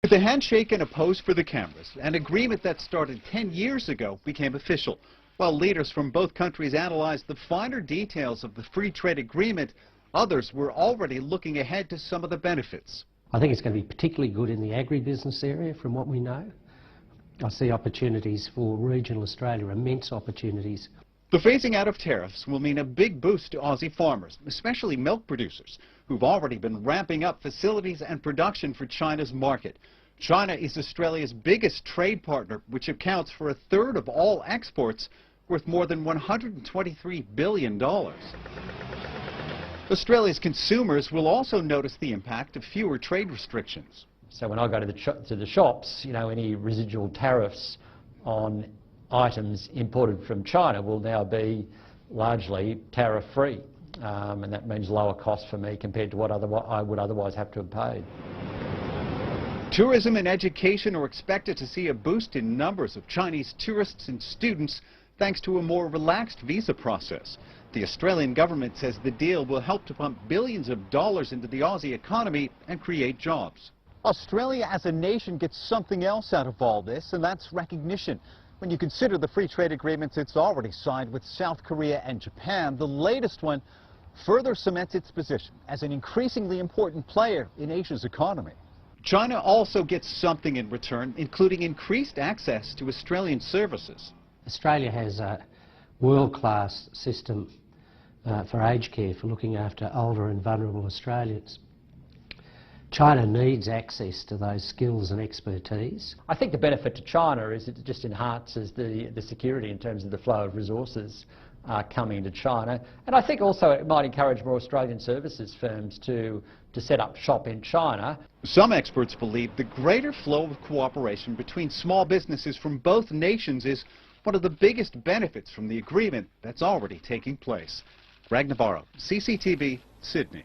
With a handshake and a pose for the cameras, an agreement that started 10 years ago became official. While leaders from both countries analyzed the finer details of the free trade agreement, others were already looking ahead to some of the benefits. I think it's going to be particularly good in the agribusiness area from what we know. I see opportunities for regional Australia, immense opportunities. The phasing out of tariffs will mean a big boost to Aussie farmers, especially milk producers, who've already been ramping up facilities and production for China's market. China is Australia's biggest trade partner, which accounts for 1/3 of all exports, worth more than $123 billion. Australia's consumers will also notice the impact of fewer trade restrictions. So when I go to the shops, any residual tariffs on items imported from China will now be largely tariff-free, and that means lower costs for me compared to what I would otherwise have to have paid. Tourism and education are expected to see a boost in numbers of Chinese tourists and students thanks to a more relaxed visa process. The Australian government says the deal will help to pump billions of dollars into the Aussie economy and create jobs. Australia as a nation gets something else out of all this, and that's recognition. When you consider the free trade agreements it's already signed with South Korea and Japan, the latest one further cements its position as an increasingly important player in Asia's economy. China also gets something in return, including increased access to Australian services. Australia has a world-class system for aged care, for looking after older and vulnerable Australians. China needs access to those skills and expertise. I think the benefit to China is it just enhances the security in terms of the flow of resources coming to China. And I think also it might encourage more Australian services firms to set up shop in China. Some experts believe the greater flow of cooperation between small businesses from both nations is one of the biggest benefits from the agreement that's already taking place. Greg Navarro, CCTV, Sydney.